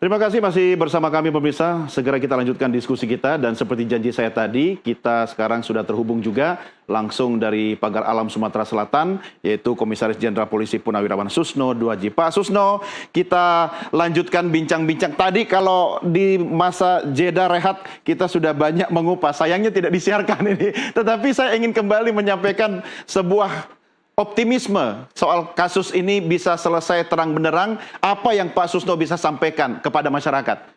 Terima kasih masih bersama kami pemirsa. Segera kita lanjutkan diskusi kita dan seperti janji saya tadi, kita sekarang sudah terhubung juga langsung dari Pagar Alam Sumatera Selatan, yaitu Komisaris Jenderal Polisi Purnawirawan Susno Duaji. Pak Susno, kita lanjutkan bincang-bincang tadi. Kalau di masa jeda rehat kita sudah banyak mengupas, sayangnya tidak disiarkan ini. Tetapi saya ingin kembali menyampaikan sebuah optimisme soal kasus ini bisa selesai terang benderang. Apa yang Pak Susno bisa sampaikan kepada masyarakat?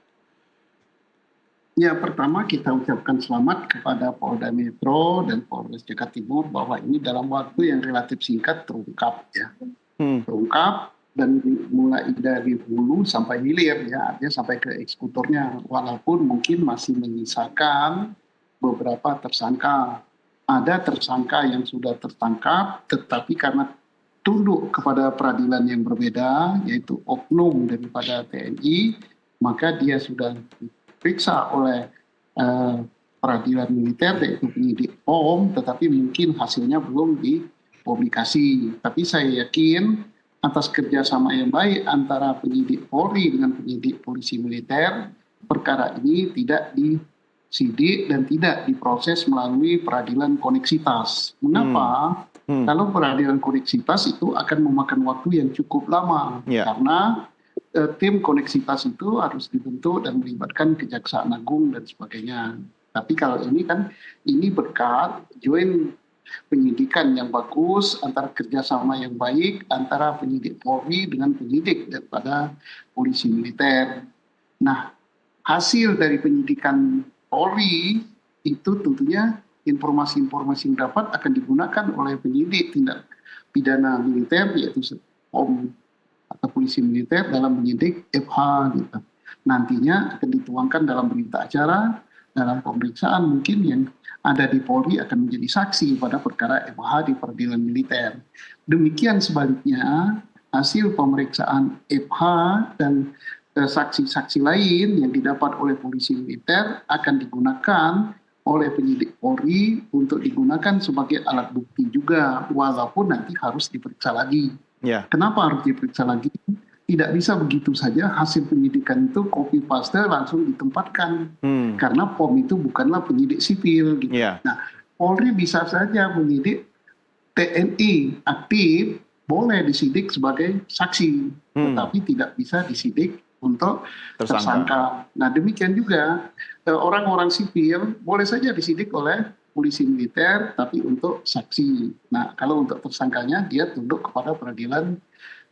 Ya, pertama kita ucapkan selamat kepada Polda Metro dan Polres Jakarta Timur bahwa ini dalam waktu yang relatif singkat terungkap ya. Terungkap dan mulai dari hulu sampai hilir ya, artinya sampai ke eksekutornya, walaupun mungkin masih menyisakan beberapa tersangka. Ada tersangka yang sudah tertangkap, tetapi karena tunduk kepada peradilan yang berbeda, yaitu oknum daripada TNI, maka dia sudah diperiksa oleh peradilan militer, yaitu penyidik POM, tetapi mungkin hasilnya belum dipublikasi. Tapi saya yakin atas kerjasama yang baik antara penyidik Polri dengan penyidik polisi militer, perkara ini tidak disidik dan tidak diproses melalui peradilan koneksitas. Mengapa? Kalau peradilan koneksitas itu akan memakan waktu yang cukup lama, karena tim koneksitas itu harus dibentuk dan melibatkan Kejaksaan Agung dan sebagainya. Tapi kalau ini kan, ini berkat join penyidikan yang bagus, antara kerjasama yang baik antara penyidik Polri dengan penyidik daripada polisi militer. Nah, hasil dari penyidikan Polri itu tentunya informasi-informasi yang dapat akan digunakan oleh penyidik tindak pidana militer, yaitu POM atau polisi militer dalam menyidik FH gitu. Nantinya akan dituangkan dalam berita acara, dalam pemeriksaan mungkin yang ada di Polri akan menjadi saksi pada perkara FH di peradilan militer. Demikian sebaliknya, hasil pemeriksaan FH dan saksi-saksi lain yang didapat oleh polisi militer akan digunakan oleh penyidik Polri untuk digunakan sebagai alat bukti juga, walaupun nanti harus diperiksa lagi. Kenapa harus diperiksa lagi? Tidak bisa begitu saja hasil penyidikan itu copy paste langsung ditempatkan, karena POM itu bukanlah penyidik sipil. Gitu. Nah, Polri bisa saja menyidik TNI aktif, boleh disidik sebagai saksi, tetapi tidak bisa disidik untuk tersangka. Nah, demikian juga orang-orang sipil boleh saja disidik oleh polisi militer, tapi untuk saksi. Nah, kalau untuk tersangkanya dia tunduk kepada peradilan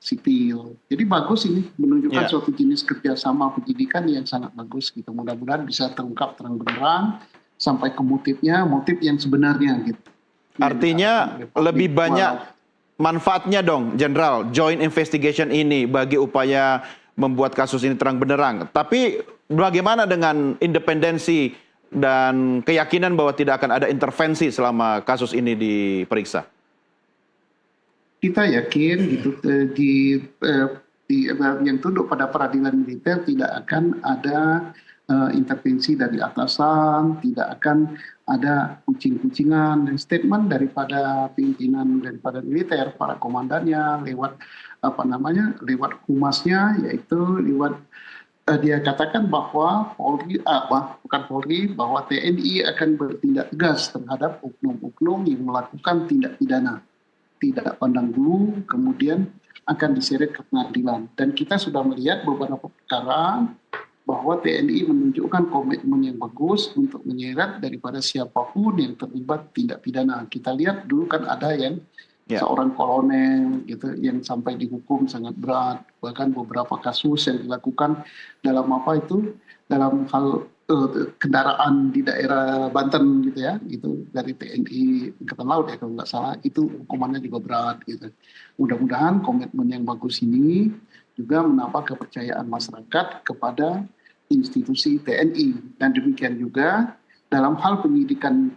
sipil. Jadi bagus ini, menunjukkan suatu jenis kerjasama penyidikan yang sangat bagus gitu. Mudah-mudahan bisa terungkap terang benderang sampai ke motifnya, motif yang sebenarnya gitu. Artinya lebih banyak manfaatnya dong, Jenderal, joint investigation ini bagi upaya membuat kasus ini terang benderang. Tapi bagaimana dengan independensi dan keyakinan bahwa tidak akan ada intervensi selama kasus ini diperiksa? Kita yakin gitu yang tunduk pada peradilan militer tidak akan ada intervensi dari atasan, tidak akan ada kucing-kucingan dan statement daripada pimpinan daripada militer, para komandannya lewat lewat humasnya, yaitu lewat dia katakan bahwa Polri, bukan Polri, bahwa TNI akan bertindak tegas terhadap oknum-oknum yang melakukan tindak pidana, tidak pandang bulu, kemudian akan diseret ke pengadilan. Dan kita sudah melihat beberapa perkara bahwa TNI menunjukkan komitmen yang bagus untuk menyeret daripada siapapun yang terlibat tindak pidana. Kita lihat dulu kan ada yang seorang kolonel gitu yang sampai dihukum sangat berat, bahkan beberapa kasus yang dilakukan dalam dalam hal kendaraan di daerah Banten gitu ya, itu dari TNI Angkatan Laut ya kalau nggak salah, itu hukumannya juga berat gitu. Mudah-mudahan komitmen yang bagus ini juga menambah kepercayaan masyarakat kepada institusi TNI, dan demikian juga dalam hal penyidikan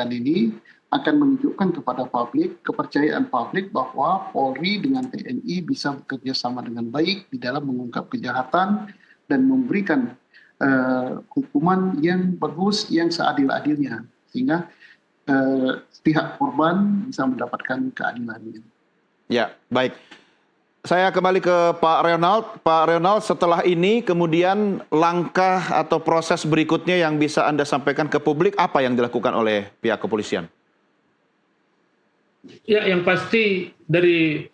ini akan menunjukkan kepada publik, kepercayaan publik bahwa Polri dengan TNI bisa bekerja sama dengan baik di dalam mengungkap kejahatan dan memberikan hukuman yang bagus, yang seadil-adilnya, sehingga pihak korban bisa mendapatkan keadilan. Ya, baik. Saya kembali ke Pak Reonald. Pak Reonald, setelah ini kemudian langkah atau proses berikutnya yang bisa Anda sampaikan ke publik, apa yang dilakukan oleh pihak kepolisian? Ya, yang pasti dari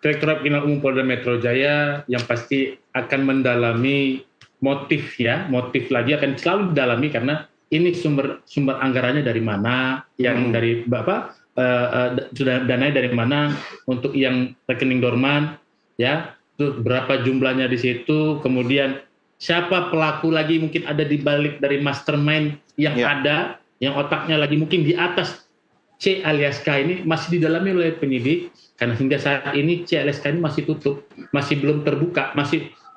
Direktorat Kriminal Umum Polda Metro Jaya yang pasti akan mendalami motif lagi akan selalu didalami karena ini sumber anggarannya dari mana, yang dari Bapak sudah dananya dari mana untuk yang rekening dorman, ya, itu berapa jumlahnya di situ, kemudian siapa pelaku lagi mungkin ada di balik dari mastermind yang ada, yang otaknya lagi mungkin di atas C alias K ini masih didalami oleh penyidik, karena hingga saat ini C alias K ini masih tutup, masih belum terbuka,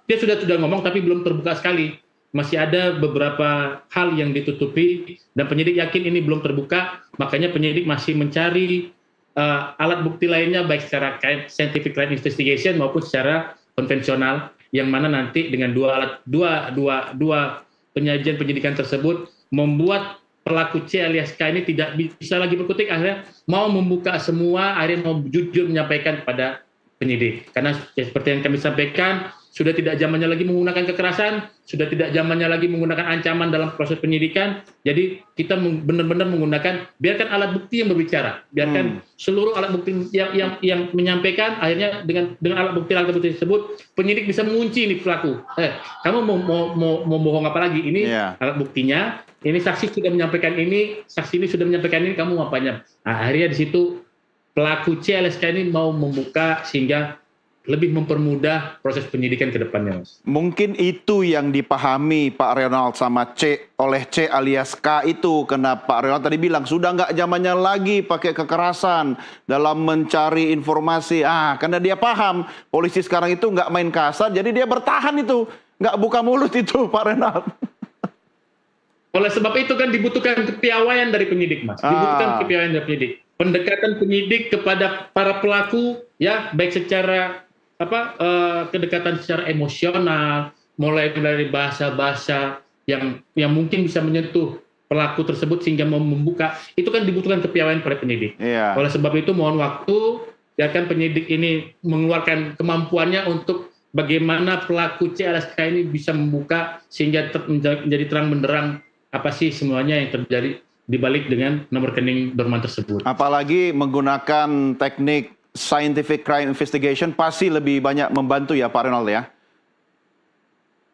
dia sudah ngomong tapi belum terbuka sekali. Masih ada beberapa hal yang ditutupi dan penyidik yakin ini belum terbuka, makanya penyidik masih mencari alat bukti lainnya baik secara scientific crime investigation maupun secara konvensional, yang mana nanti dengan dua penyajian penyidikan tersebut membuat pelaku C alias K ini tidak bisa lagi berkutik, akhirnya mau membuka semua, akhirnya mau jujur menyampaikan kepada penyidik. Karena seperti yang kami sampaikan, sudah tidak zamannya lagi menggunakan kekerasan, sudah tidak zamannya lagi menggunakan ancaman dalam proses penyidikan. Jadi kita benar-benar menggunakan, biarkan alat bukti yang berbicara, biarkan seluruh alat bukti yang menyampaikan, akhirnya dengan alat bukti tersebut penyidik bisa mengunci ini pelaku. Kamu mau bohong apa lagi? Ini alat buktinya, ini saksi sudah menyampaikan ini, saksi ini sudah menyampaikan ini, kamu ngapain? Nah, akhirnya di situ pelaku C alias K ini mau membuka sehingga lebih mempermudah proses penyidikan ke depannya, Mas. Mungkin itu yang dipahami Pak Reonald sama oleh C alias K itu. Karena Pak Reonald tadi bilang, sudah nggak zamannya lagi pakai kekerasan dalam mencari informasi. Karena dia paham, polisi sekarang itu nggak main kasar, jadi dia bertahan itu. Nggak buka mulut itu, Pak Reonald. Oleh sebab itu kan dibutuhkan kepiawaian dari penyidik, Mas. Dibutuhkan kepiawaian dari penyidik. Pendekatan penyidik kepada para pelaku, ya, baik secara kedekatan secara emosional, mulai dari bahasa-bahasa yang mungkin bisa menyentuh pelaku tersebut sehingga mau membuka, itu kan dibutuhkan kepiawaian pada penyidik. Oleh sebab itu mohon waktu, biarkan penyidik ini mengeluarkan kemampuannya untuk bagaimana pelaku C alias K ini bisa membuka sehingga menjadi terang benderang apa sih semuanya yang terjadi di balik dengan nomor rekening dorman tersebut. Apalagi menggunakan teknik scientific crime investigation pasti lebih banyak membantu ya Pak Reonald ya?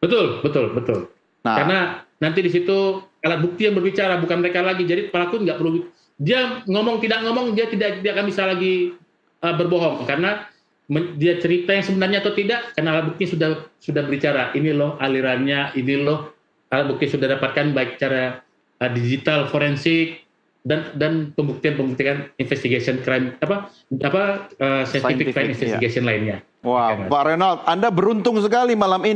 Betul. Nah, karena nanti di situ alat bukti yang berbicara, bukan mereka lagi. Jadi pelaku nggak perlu, dia ngomong tidak ngomong, dia tidak akan bisa lagi berbohong. Karena dia cerita yang sebenarnya atau tidak, karena alat bukti sudah berbicara. Ini loh alirannya, ini loh alat bukti sudah dapatkan baik cara digital forensik, dan pembuktian investigation crime scientific crime investigation lainnya. Wah, Pak Reonald, Anda beruntung sekali malam ini.